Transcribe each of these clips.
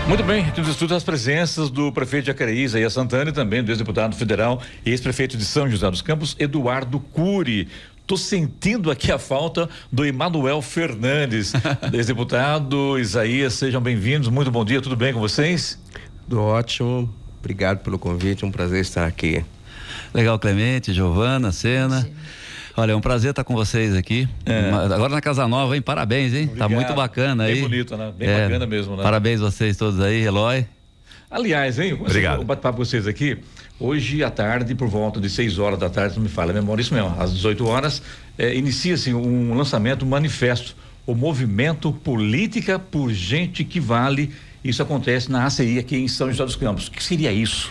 Muito bem, aqui nos estudos as presenças do prefeito de Jacareí, Isaías Santana, e também do ex-deputado federal e ex-prefeito de São José dos Campos, Eduardo Cury. Tô sentindo aqui a falta do Emanuel Fernandes. Ex-deputado, Isaías, sejam bem-vindos, muito bom dia, tudo bem com vocês? Tudo ótimo, obrigado pelo convite, é um prazer estar aqui. Legal, Clemente, Giovana, Sena. Sim. Olha, é um prazer estar com vocês aqui. Agora na Casa Nova, hein? Parabéns, hein? Obrigado. Tá muito bacana aí. Bem bonito, né? Bem bacana mesmo, né? Parabéns vocês todos aí, Eloy. Aliás, hein? Obrigado. Vou bate-papo com vocês aqui. Hoje à tarde, por volta de 6 horas da tarde, não me falha a memória, isso mesmo, às 18 horas, inicia-se um lançamento, um manifesto, o Movimento Política por Gente que Vale. Isso acontece na ACI aqui em São José dos Campos. O que seria isso?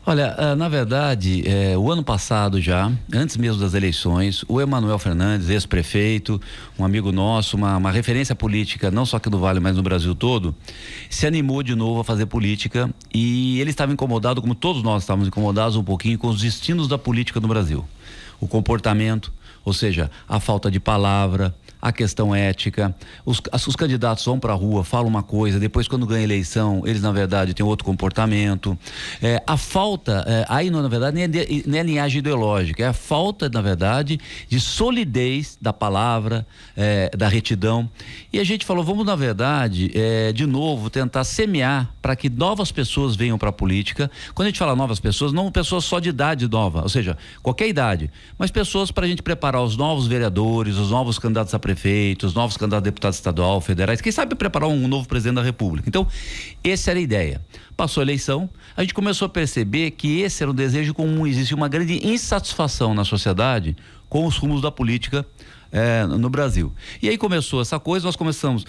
Olha, na verdade, o ano passado já, antes mesmo das eleições, o Emanuel Fernandes, ex-prefeito, um amigo nosso, uma referência política, não só aqui do Vale, mas no Brasil todo, se animou de novo a fazer política e ele estava incomodado, como todos nós estávamos incomodados um pouquinho com os destinos da política no Brasil. O comportamento, ou seja, a falta de palavra, a questão ética, os candidatos vão para a rua, falam uma coisa, depois quando ganham eleição, eles na verdade têm outro comportamento. A falta, aí na verdade nem é linhagem ideológica, é a falta na verdade de solidez da palavra, da retidão. E a gente falou, vamos na verdade, de novo tentar semear para que novas pessoas venham para a política. Quando a gente fala novas pessoas, não pessoas só de idade nova, ou seja, qualquer idade, mas pessoas para a gente preparar os novos vereadores, os novos candidatos a prefeitos, novos candidatos a deputado estadual, federais, quem sabe preparar um novo presidente da República. Então, essa era a ideia. Passou a eleição, a gente começou a perceber que esse era um desejo comum, existe uma grande insatisfação na sociedade com os rumos da política no Brasil. E aí começou essa coisa, nós começamos,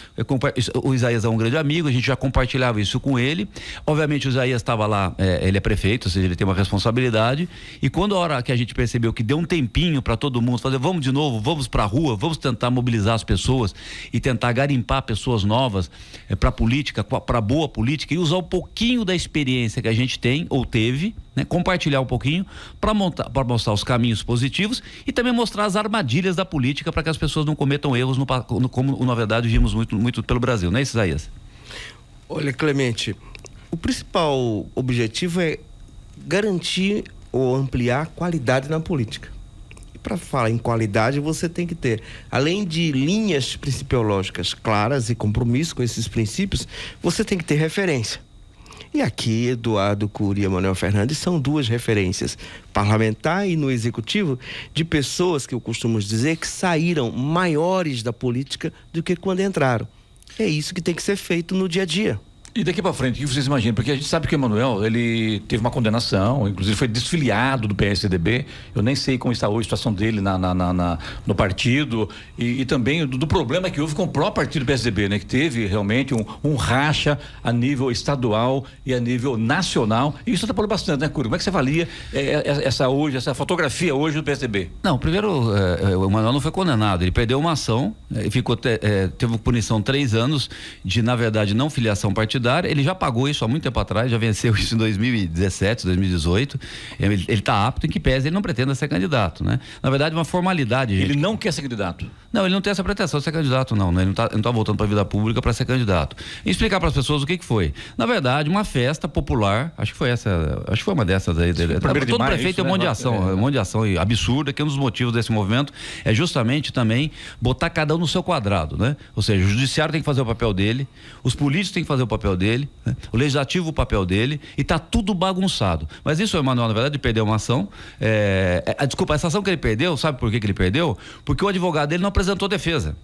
o Isaías é um grande amigo, a gente já compartilhava isso com ele, obviamente o Isaías estava lá, ele é prefeito, ou seja, ele tem uma responsabilidade, e quando a hora que a gente percebeu que deu um tempinho para todo mundo fazer, vamos de novo, vamos para a rua, vamos tentar mobilizar as pessoas e tentar garimpar pessoas novas para política, para boa política, e usar um pouquinho da experiência que a gente tem, ou teve, né, compartilhar um pouquinho para mostrar os caminhos positivos e também mostrar as armadilhas da política para que as pessoas não cometam erros como na verdade vimos muito pelo Brasil, não é isso, Isaías? Olha, Clemente, o principal objetivo é garantir ou ampliar a qualidade na política. E para falar em qualidade, você tem que ter, além de linhas principiológicas claras e compromisso com esses princípios, você tem que ter referência. E aqui, Eduardo Cury e Emanuel Fernandes são duas referências, parlamentar e no executivo, de pessoas que eu costumo dizer que saíram maiores da política do que quando entraram. É isso que tem que ser feito no dia a dia. E daqui para frente, o que vocês imaginam? Porque a gente sabe que o Emanuel, ele teve uma condenação, inclusive foi desfiliado do PSDB. Eu nem sei como está hoje a situação dele no partido e também do problema que houve com o próprio partido PSDB, né? Que teve realmente um racha a nível estadual e a nível nacional. E isso atrapalhou bastante, né, Cury? Como é que você avalia essa fotografia hoje do PSDB? Não, primeiro, o Emanuel não foi condenado, ele perdeu uma ação, teve punição 3 anos de, na verdade, não filiação partidária. Ele já pagou isso há muito tempo atrás, já venceu isso em 2017, 2018. Ele está apto em que pese ele não pretenda ser candidato, né? Na verdade, uma formalidade. Ele não quer ser candidato? Não, ele não tem essa pretensão de ser candidato, não. Ele não tá voltando para a vida pública para ser candidato. E explicar para as pessoas o que foi. Na verdade, uma festa popular, acho que foi uma dessas aí. Todo prefeito tem um monte de ação, um monte de ação absurda, que um dos motivos desse movimento é justamente também botar cada um no seu quadrado, né? Ou seja, o judiciário tem que fazer o papel dele, os políticos têm que fazer o papel dele, né? O legislativo o papel dele, e tá tudo bagunçado. Mas isso, o Emanuel, na verdade, perdeu uma ação. Desculpa, essa ação que ele perdeu, sabe por que ele perdeu? Porque o advogado dele não apresentou defesa.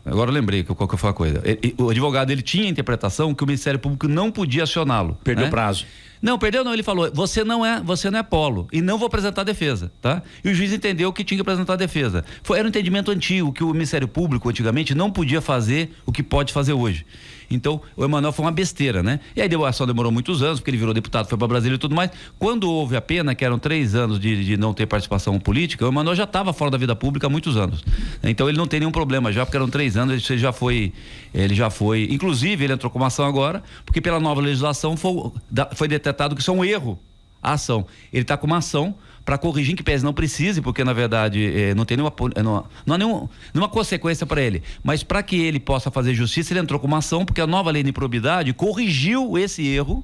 Agora eu lembrei qual que foi a coisa. O advogado, ele tinha a interpretação que o Ministério Público não podia acioná-lo. Perdeu prazo. Não, perdeu não, ele falou, você não é polo e não vou apresentar defesa, tá? E o juiz entendeu que tinha que apresentar defesa. Era um entendimento antigo, que o Ministério Público antigamente não podia fazer o que pode fazer hoje. Então, o Emanuel foi uma besteira, né? E aí a ação demorou muitos anos, porque ele virou deputado, foi para Brasília e tudo mais. Quando houve a pena, que eram 3 anos de não ter participação política, o Emanuel já estava fora da vida pública há muitos anos. Então, ele não tem nenhum problema já, porque eram 3 anos, ele já foi, inclusive, ele entrou com uma ação agora, porque pela nova legislação foi detectado que isso é um erro, a ação. Ele está com uma ação para corrigir, em que pese não precise, porque na verdade não tem nenhuma, não há nenhuma consequência para ele. Mas para que ele possa fazer justiça, ele entrou com uma ação, porque a nova lei de improbidade corrigiu esse erro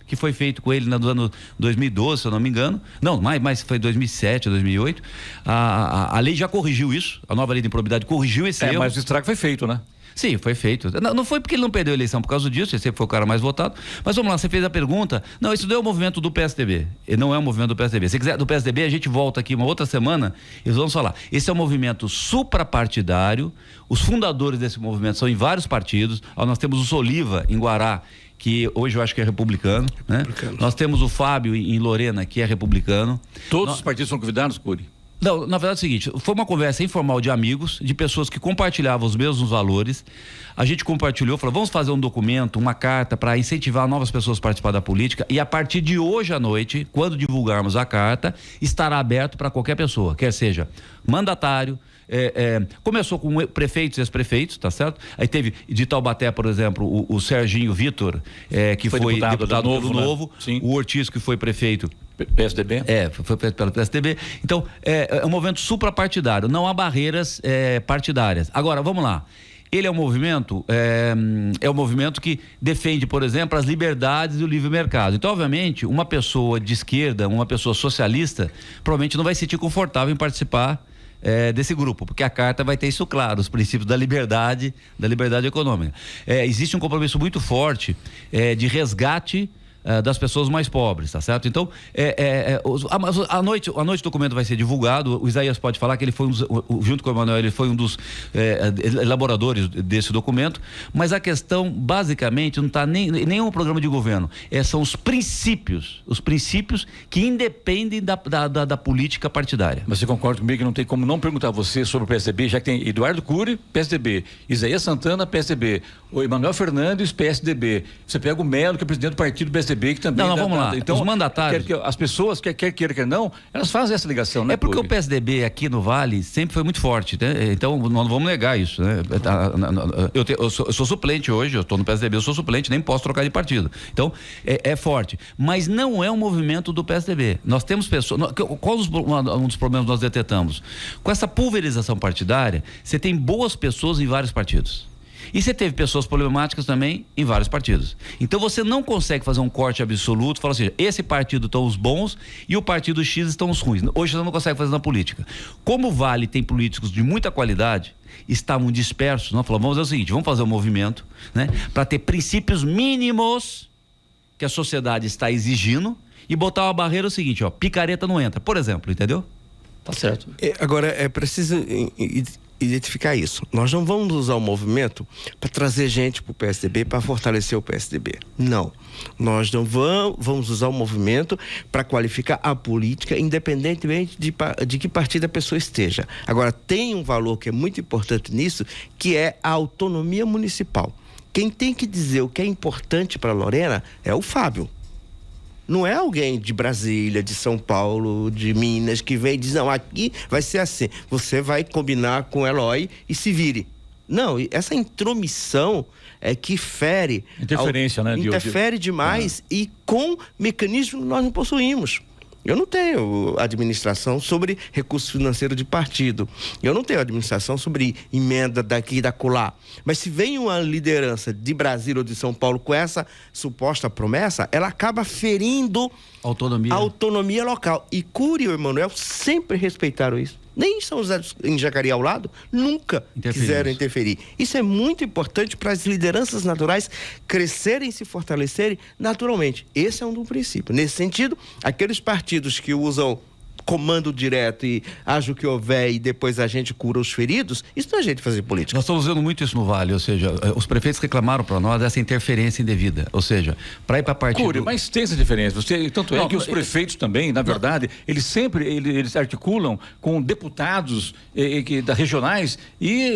que foi feito com ele no ano 2012, se eu não me engano. Não, mas foi 2007, 2008. A lei já corrigiu isso, a nova lei de improbidade corrigiu esse erro. Mas o estrago foi feito, né? Sim, foi feito. Não foi porque ele não perdeu a eleição por causa disso, ele sempre foi o cara mais votado. Mas vamos lá, você fez a pergunta. Não, isso não é o movimento do PSDB. Não é o movimento do PSDB. Se quiser do PSDB, a gente volta aqui uma outra semana e vamos falar. Esse é um movimento suprapartidário. Os fundadores desse movimento são em vários partidos. Nós temos o Soliva, em Guará, que hoje eu acho que é republicano, né? Nós temos o Fábio em Lorena, que é republicano. Todos os partidos são convidados, Cury? Não, na verdade é o seguinte, foi uma conversa informal de amigos, de pessoas que compartilhavam os mesmos valores. A gente compartilhou, falou, vamos fazer um documento, uma carta para incentivar novas pessoas a participar da política, e a partir de hoje à noite, quando divulgarmos a carta, estará aberto para qualquer pessoa, quer seja mandatário. Começou com prefeitos e ex-prefeitos, tá certo? Aí teve de Taubaté, por exemplo, o Serginho Vitor, que foi deputado pelo Novo, né? O Ortiz, que foi prefeito PSDB? Foi pelo PSDB. Então, é um movimento suprapartidário, não há barreiras partidárias. Agora, vamos lá. Ele é um movimento que defende, por exemplo, as liberdades e o livre mercado. Então, obviamente, uma pessoa de esquerda, uma pessoa socialista, provavelmente não vai se sentir confortável em participar desse grupo, porque a carta vai ter isso claro, os princípios da liberdade econômica. Existe um compromisso muito forte de resgate das pessoas mais pobres, tá certo? Então, à noite o documento vai ser divulgado. O Isaías pode falar que ele foi junto com o Emanuel, ele foi um dos elaboradores desse documento, mas a questão, basicamente, não está nem um programa de governo, são os princípios que independem da política partidária. Mas você concorda comigo que não tem como não perguntar a você sobre o PSDB, já que tem Eduardo Cury, PSDB, Isaías Santana, PSDB, o Emanuel Fernandes, PSDB, você pega o Melo, que é presidente do partido do PSDB, que também... Vamos lá. Então, os mandatários... As pessoas, quer queira, quer não, elas fazem essa ligação, né? É porque o PSDB aqui no Vale sempre foi muito forte, né? Então, nós não vamos negar isso, né? Eu sou suplente hoje, eu estou no PSDB, eu sou suplente, nem posso trocar de partido. Então, é forte. Mas não é um movimento do PSDB. Nós temos pessoas... Qual um dos problemas nós detectamos? Com essa pulverização partidária, você tem boas pessoas em vários partidos. E você teve pessoas problemáticas também em vários partidos. Então você não consegue fazer um corte absoluto, falar assim, esse partido estão os bons e o partido X estão os ruins. Hoje você não consegue fazer na política. Como o Vale tem políticos de muita qualidade, estavam dispersos, nós falamos, vamos fazer o seguinte, vamos fazer um movimento, né, para ter princípios mínimos que a sociedade está exigindo e botar uma barreira o seguinte, picareta não entra, por exemplo, entendeu? Tá certo. Agora, é preciso identificar isso. Nós não vamos usar o movimento para trazer gente para o PSDB, para fortalecer o PSDB. Não. Nós não vamos usar o movimento para qualificar a política, independentemente de que partido a pessoa esteja. Agora, tem um valor que é muito importante nisso, que é a autonomia municipal. Quem tem que dizer o que é importante para Lorena é o Fábio. Não é alguém de Brasília, de São Paulo, de Minas, que vem e diz, não, aqui vai ser assim. Você vai combinar com o Eloy e se vire. Não, essa intromissão é que fere... Interferência, né? Interfere demais e com mecanismos que nós não possuímos. Eu não tenho administração sobre recurso financeiro de partido. Eu não tenho administração sobre emenda daqui e da acolá. Mas se vem uma liderança de Brasília ou de São Paulo com essa suposta promessa, ela acaba ferindo a autonomia local. E Cury e o Emanuel sempre respeitaram isso. Nem São José em Jacareí ao lado, nunca quiseram interferir. Isso é muito importante para as lideranças naturais crescerem e se fortalecerem naturalmente. Esse é um dos princípios. Nesse sentido, aqueles partidos que usam comando direto e haja o que houver e depois a gente cura os feridos, isso não é jeito de fazer política. Nós estamos vendo muito isso no Vale, ou seja, os prefeitos reclamaram para nós dessa interferência indevida, ou seja, para ir para partido... Cury, mas tem essa diferença, tanto é que os prefeitos também, na verdade, eles articulam com deputados regionais e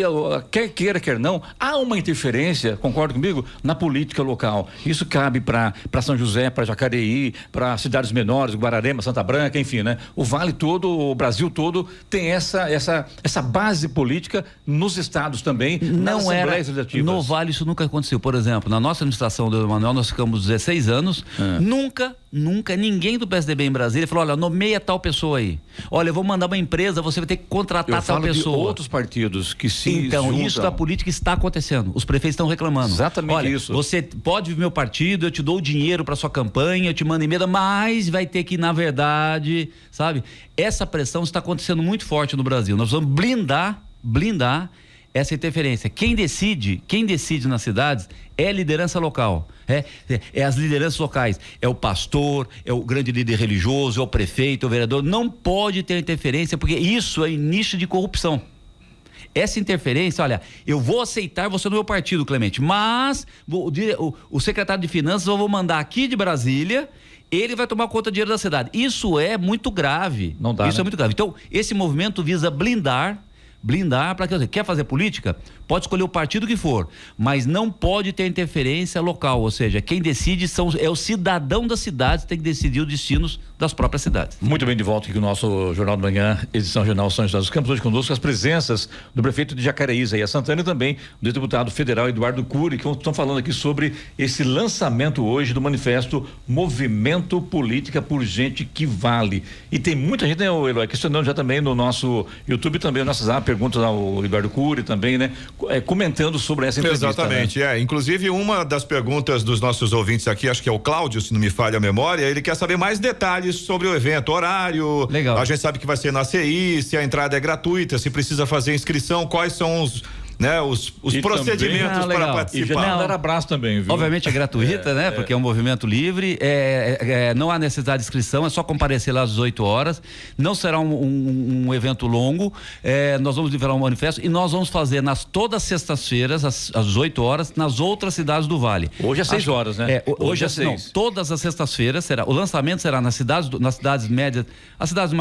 quer queira, quer não, há uma interferência, concorda comigo, na política local. Isso cabe para São José, para Jacareí, para cidades menores, Guararema, Santa Branca, enfim, né? O Vale Vale todo, o Brasil todo tem essa base política nos estados também, nas assembleias legislativas. No Vale isso nunca aconteceu. Por exemplo, na nossa administração do Emanuel, nós ficamos 16 anos, nunca ninguém do PSDB em Brasília falou, olha, nomeia tal pessoa aí. Olha, eu vou mandar uma empresa, você vai ter que contratar tal pessoa. De outros partidos que se Então, juntam. isso da política está acontecendo. Os prefeitos estão reclamando. Exatamente. Olha, isso. Você pode vir meu partido, eu te dou o dinheiro para sua campanha, eu te mando emenda, mas vai ter que, na verdade, sabe? Essa pressão está acontecendo muito forte no Brasil. Nós vamos blindar essa interferência. Quem decide nas cidades é a liderança local. É as lideranças locais. É o pastor, é o grande líder religioso, é o prefeito, é o vereador. Não pode ter interferência, porque isso é início de corrupção. Essa interferência, olha, eu vou aceitar você no meu partido, Clemente, mas o secretário de Finanças eu vou mandar aqui de Brasília, ele vai tomar conta do dinheiro da cidade. Isso é muito grave. Não dá, Isso é muito grave. Então, esse movimento visa blindar para que você quer fazer política, pode escolher o partido que for, mas não pode ter interferência local, ou seja, quem decide é o cidadão das cidades, tem que decidir os destinos das próprias cidades. Muito bem, de volta aqui no nosso Jornal da Manhã, edição Jornal São José dos Campos, hoje conosco as presenças do prefeito de Jacareí, Isaías Santana, e também do deputado federal Eduardo Cury, que estão falando aqui sobre esse lançamento hoje do manifesto Movimento Política por Gente que Vale. E tem muita gente, né, Eloy, questionando já também no nosso YouTube, também no nosso Zap, perguntas ao Eduardo Cury também, né? Comentando sobre essa entrevista. Exatamente, né? Inclusive, uma das perguntas dos nossos ouvintes aqui, acho que é o Cláudio, se não me falha a memória, ele quer saber mais detalhes sobre o evento, horário. Legal. A gente sabe que vai ser na CI, se a entrada é gratuita, se precisa fazer inscrição, quais são os procedimentos também, para E já participar. dar abraço também, viu? Obviamente é gratuita, né? Porque é um movimento livre, não há necessidade de inscrição, é só comparecer lá às 18 horas, não será um evento longo, nós vamos liberar um manifesto e nós vamos fazer todas as sextas-feiras, às 18 horas, nas outras cidades do Vale. Hoje às 6 horas, né? Hoje às 6. Todas as sextas-feiras o lançamento será nas cidades médias, as cidades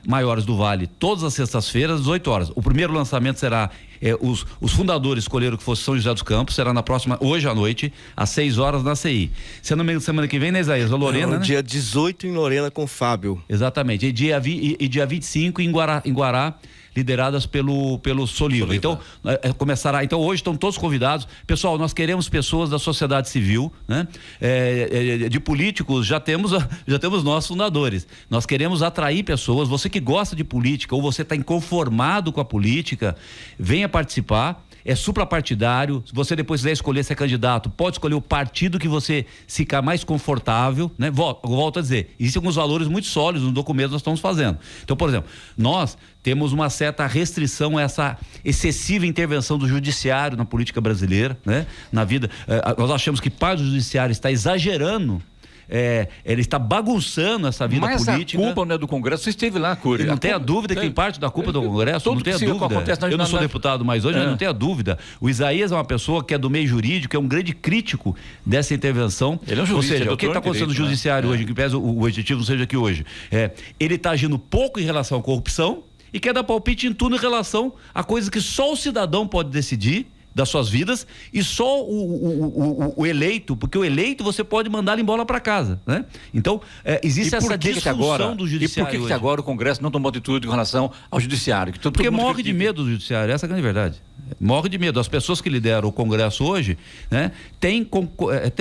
maiores do Vale, todas as sextas-feiras, às 18 horas. O primeiro lançamento será os fundadores escolheram que fosse São José dos Campos, será hoje à noite, às 6 horas na CI. Se não me engano, semana que vem, né, Isaías? Lorena, né? Dia 18 em Lorena com o Fábio. Exatamente. E dia 25 em Guará, lideradas pelo Soliva. Então, começará. Então, hoje estão todos convidados. Pessoal, nós queremos pessoas da sociedade civil, né? De políticos, já temos nós fundadores. Nós queremos atrair pessoas. Você que gosta de política ou você está inconformado com a política, venha participar. É suprapartidário. Se você depois quiser escolher ser candidato, pode escolher o partido que você ficar mais confortável, né? Volto a dizer, existem alguns valores muito sólidos no documento que nós estamos fazendo. Então, por exemplo, nós temos uma certa restrição a essa excessiva intervenção do judiciário na política brasileira, né? Na vida, nós achamos que parte do judiciário está exagerando. Ele está bagunçando essa vida política. Mas a culpa não é do Congresso. Você esteve lá, Cury. Não tenha dúvida que tem parte da culpa do Congresso. Não tenha dúvida. Eu não sou deputado mais hoje, mas não tenha dúvida. O Isaías é uma pessoa que é do meio jurídico, é um grande crítico dessa intervenção. Ele é um jurista. Ou seja, o que está acontecendo no judiciário hoje, que pese o objetivo não seja aqui hoje, ele está agindo pouco em relação à corrupção e quer dar palpite em tudo em relação a coisas que só o cidadão pode decidir das suas vidas e só o eleito, porque o eleito você pode mandar ele embora para casa, né? Então, existe essa disfunção do judiciário. E por que agora o Congresso não tomou atitude com relação ao judiciário? Porque morre de medo do judiciário, essa é a grande verdade. Morre de medo. As pessoas que lideram o Congresso hoje, né, tem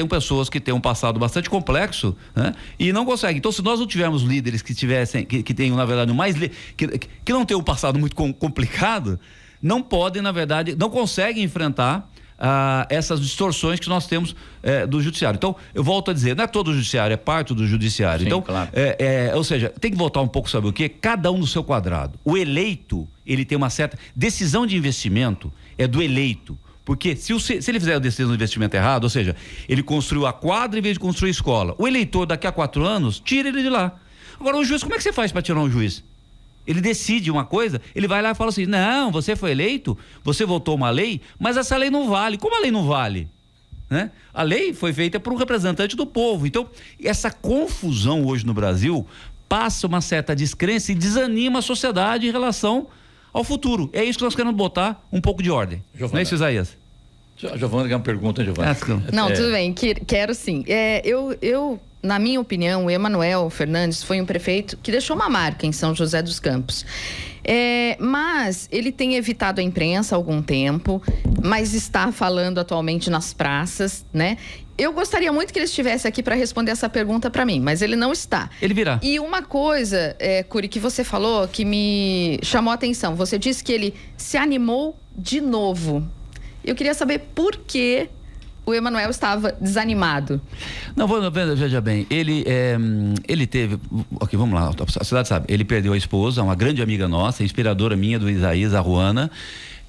pessoas que têm um passado bastante complexo, né, e não conseguem. Então, se nós não tivermos líderes que tenham, na verdade, que não tenham um passado muito complicado, não podem, na verdade, não conseguem enfrentar essas distorções que nós temos do judiciário. Então, eu volto a dizer, não é todo o judiciário, é parte do judiciário. Sim, então, claro. Ou seja, tem que voltar um pouco, sabe o quê? Cada um no seu quadrado. O eleito, ele tem uma certa decisão de investimento, é do eleito. Porque se ele fizer a decisão de investimento errado, ou seja, ele construiu a quadra em vez de construir a escola, o eleitor daqui a 4 anos, tira ele de lá. Agora, o juiz, como é que você faz para tirar um juiz? Ele decide uma coisa, ele vai lá e fala assim, não, você foi eleito, você votou uma lei, mas essa lei não vale. Como a lei não vale? Né? A lei foi feita por um representante do povo. Então, essa confusão hoje no Brasil passa uma certa descrença e desanima a sociedade em relação ao futuro. É isso que nós queremos botar um pouco de ordem. Giovana. Não é isso, Isaías? Giovana, quer uma pergunta, Giovana? Não, tudo bem, quero sim. Na minha opinião, o Emanuel Fernandes foi um prefeito que deixou uma marca em São José dos Campos. Mas ele tem evitado a imprensa há algum tempo, mas está falando atualmente nas praças, né? Eu gostaria muito que ele estivesse aqui para responder essa pergunta para mim, mas ele não está. Ele virá. E uma coisa, Curi, que você falou que me chamou a atenção. Você disse que ele se animou de novo. Eu queria saber por que o Emanuel estava desanimado. Não, veja bem, ele teve... Ok, vamos lá, a cidade sabe, ele perdeu a esposa, uma grande amiga nossa, inspiradora minha, do Isaías, a Ruana.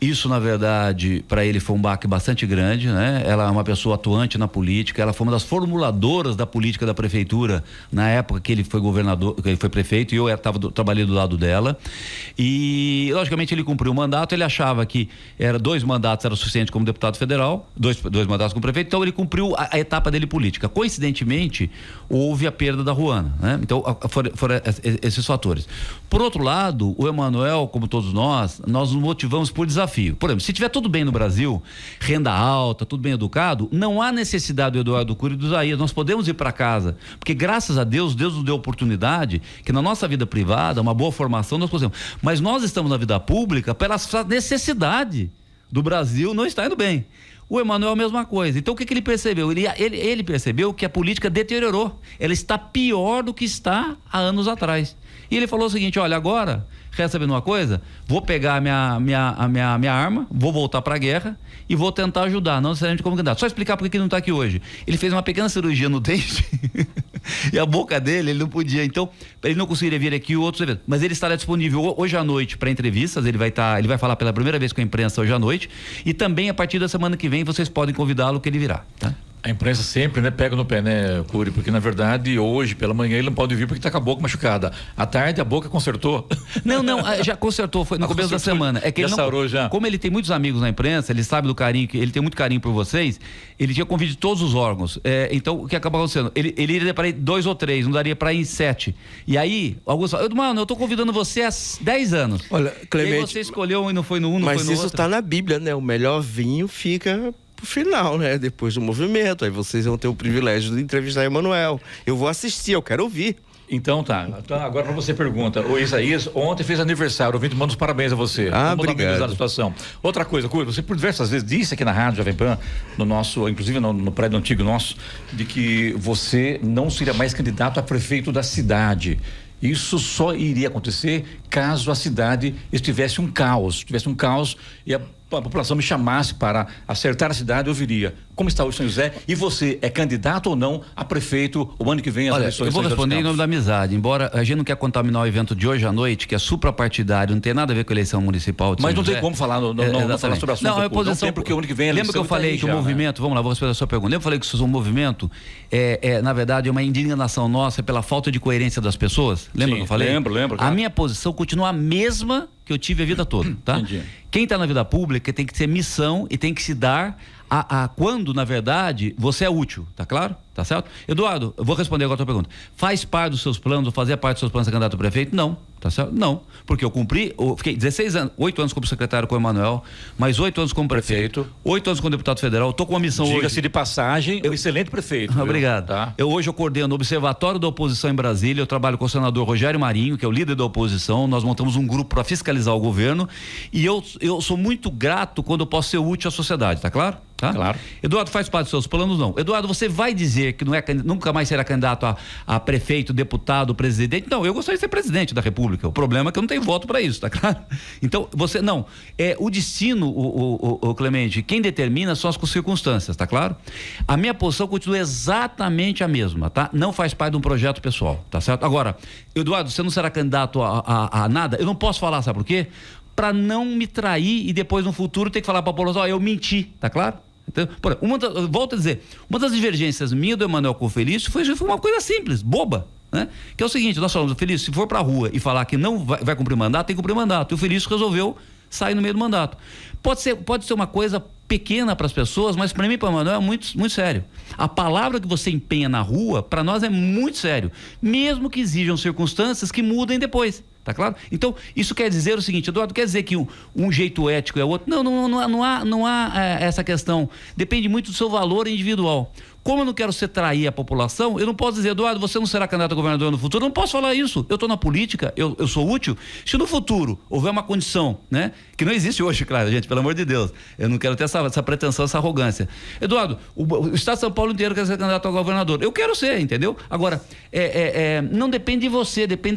Isso, na verdade, para ele foi um baque bastante grande, né? Ela é uma pessoa atuante na política, ela foi uma das formuladoras da política da prefeitura na época que ele foi governador, que ele foi prefeito, e eu estava trabalhando do lado dela. E, logicamente, ele cumpriu o mandato, ele achava que 2 mandatos era suficiente como deputado federal, dois mandatos como prefeito, então ele cumpriu a etapa dele política. Coincidentemente, houve a perda da Ruana, né? Então, foram esses fatores. Por outro lado, o Emanuel, como todos nós nos motivamos por desafio. Por exemplo, se tiver tudo bem no Brasil, renda alta, tudo bem educado, não há necessidade do Eduardo Cury e do Isaías. Nós podemos ir para casa, porque graças a Deus nos deu oportunidade que na nossa vida privada, uma boa formação, nós podemos. Mas nós estamos na vida pública pela necessidade do Brasil não estar indo bem. O Emanuel é a mesma coisa. Então o que ele percebeu? Ele percebeu que a política deteriorou. Ela está pior do que está há anos atrás. E ele falou o seguinte: olha, agora, quer saber uma coisa? Vou pegar a minha arma, vou voltar para a guerra e vou tentar ajudar, não necessariamente como candidato. Só explicar por que ele não está aqui hoje. Ele fez uma pequena cirurgia no dente e a boca dele, ele não podia. Então, ele não conseguiria vir aqui outros eventos. Mas ele estará disponível hoje à noite para entrevistas. Ele vai falar pela primeira vez com a imprensa hoje à noite. E também, a partir da semana que vem, vocês podem convidá-lo que ele virá, tá? A imprensa sempre, né, pega no pé, né, Cury? Porque, na verdade, hoje, pela manhã, ele não pode vir porque está com a boca machucada. À tarde, a boca consertou. Não, já consertou, foi no começo da semana. É que ele sarou já. Como ele tem muitos amigos na imprensa, ele sabe do carinho, ele tem muito carinho por vocês, ele tinha convite de todos os órgãos. Então, o que acabou acontecendo? Ele iria para ir 2 ou 3, não daria para ir em 7. E aí, alguns falam: mano, eu estou convidando você há 10 anos. Olha, Clemente... E aí você escolheu e não foi no um, não mas foi no outro. Mas isso está na Bíblia, né? O melhor vinho fica pro final, né? Depois do movimento. Aí vocês vão ter o privilégio de entrevistar Emanuel. Eu vou assistir, eu quero ouvir. Então tá. Então, agora para você pergunta. O Isaías ontem fez aniversário. O Vinte manda os parabéns a você. Vamos obrigado. A situação. Outra coisa, Cury, você por diversas vezes disse aqui na Rádio Jovem Pan, no nosso, inclusive no prédio antigo nosso, de que você não seria mais candidato a prefeito da cidade. Isso só iria acontecer caso a cidade tivesse um caos e a população me chamasse para acertar a cidade, eu viria. Como está o São José? E você é candidato ou não a prefeito o ano que vem? Olha, eu vou responder em nome da amizade, embora a gente não quer contaminar o evento de hoje à noite, que é suprapartidário, não tem nada a ver com a eleição municipal de São Mas não José. tem como falar, não falar sobre o assunto. Não, é posição, não tem, porque o ano que vem é eleição. Lembra que eu falei que o movimento, vamos lá, vou responder a sua pergunta. Lembra que eu falei que o movimento na verdade, é uma indignação nossa pela falta de coerência das pessoas? Lembra que eu falei? Lembro. A minha posição continua a mesma que eu tive a vida toda, tá? Entendi. Quem está na vida pública tem que ter missão e tem que se dar quando, na verdade, você é útil, tá claro? Tá certo? Eduardo, eu vou responder agora a tua pergunta. Faz parte dos seus planos, ou fazia parte dos seus planos de candidato a prefeito? Não, tá certo? Não, porque eu fiquei 16 anos, 8 anos como secretário com o Emanuel, mais 8 anos como prefeito, 8 anos como deputado federal, tô com uma missão hoje. Diga-se de passagem, um excelente prefeito. Obrigado. Tá? Hoje eu coordeno o Observatório da Oposição em Brasília, eu trabalho com o senador Rogério Marinho, que é o líder da oposição, nós montamos um grupo para fiscalizar o governo e eu sou muito grato quando eu posso ser útil à sociedade, tá claro? Tá? Claro. Eduardo, faz parte dos seus planos? Não. Eduardo, você vai dizer que nunca mais será candidato a prefeito, deputado, presidente? Não, eu gostaria de ser presidente da República. O problema é que eu não tenho voto para isso, tá claro? Então, você, não. O destino, o Clemente, quem determina são as circunstâncias, tá claro? A minha posição continua exatamente a mesma, tá? Não faz parte de um projeto pessoal, tá certo? Agora, Eduardo, você não será candidato a nada? Eu não posso falar, sabe por quê? Para não me trair e depois no futuro ter que falar para a população: eu menti, tá claro? Então, volto a dizer, uma das divergências minha do Emanuel com o Felício foi uma coisa simples, boba, né? Que é o seguinte: nós falamos, Felício, se for pra rua e falar que não vai cumprir mandato, tem que cumprir mandato. E o Felício resolveu sair no meio do mandato. Pode ser uma coisa pequena para as pessoas, mas para mim, para o Emanuel, é muito, muito sério. A palavra que você empenha na rua, para nós é muito sério, mesmo que exijam circunstâncias que mudem depois. Tá claro? Então, isso quer dizer o seguinte, Eduardo, quer dizer que um jeito ético é outro? Não há essa questão. Depende muito do seu valor individual. Como eu não quero trair a população, eu não posso dizer, Eduardo, você não será candidato a governador no futuro. Eu não posso falar isso. Eu estou na política, eu sou útil. Se no futuro houver uma condição, né? Que não existe hoje, claro, gente, pelo amor de Deus. Eu não quero ter essa pretensão, essa arrogância. Eduardo, o Estado de São Paulo inteiro quer ser candidato a governador. Eu quero ser, entendeu? Agora, não depende de você, depende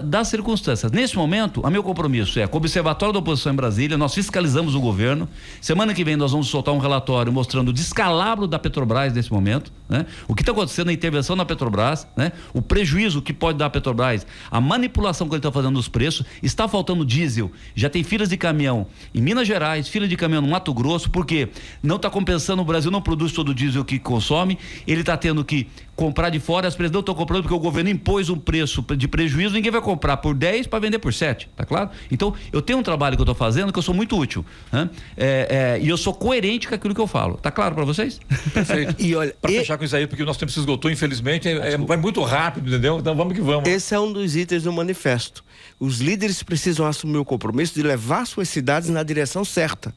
das circunstâncias. Nesse momento, o meu compromisso é com o Observatório da Oposição em Brasília, nós fiscalizamos o governo. Semana que vem nós vamos soltar um relatório mostrando o descalabro da Petrobras nesse momento, né? O que está acontecendo na intervenção na Petrobras, né? O prejuízo que pode dar a Petrobras, a manipulação que ele está fazendo nos preços, está faltando diesel, já tem filas de caminhão em Minas Gerais, fila de caminhão no Mato Grosso, porque não está compensando, o Brasil não produz todo o diesel que consome, ele está tendo que comprar de fora, as empresas não estão comprando porque o governo impôs um preço de prejuízo, ninguém vai comprar por 10 para vender por 7, tá claro? Então, eu tenho um trabalho que eu estou fazendo que eu sou muito útil, né? E eu sou coerente com aquilo que eu falo, tá claro para vocês? Perfeito. E olha, para fechar com isso aí, porque o nosso tempo se esgotou, infelizmente, vai muito rápido, entendeu? Então vamos que vamos. Esse é um dos itens do manifesto. Os líderes precisam assumir o compromisso de levar suas cidades na direção certa,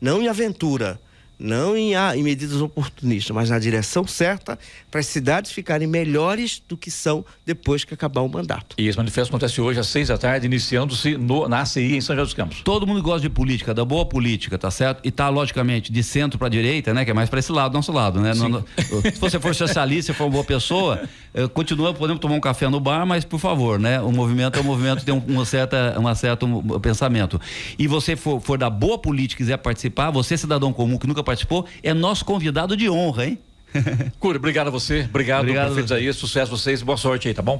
não em aventura, não em medidas oportunistas, mas na direção certa para as cidades ficarem melhores do que são depois que acabar o mandato. E esse manifesto acontece hoje às 6h, iniciando-se na ACI em São José dos Campos. Todo mundo gosta de política, da boa política, tá certo? E tá, logicamente, de centro para direita, né? Que é mais para esse lado, nosso lado, né? Se você for socialista, se for uma boa pessoa, continua, podemos tomar um café no bar, mas por favor, né? O movimento é um movimento que tem um certo pensamento. E você for da boa política e quiser participar, você, cidadão comum que nunca participou, é nosso convidado de honra, hein? Cury, obrigado a você. Obrigado, prefeito Isaías. Sucesso a vocês. Boa sorte aí, tá bom?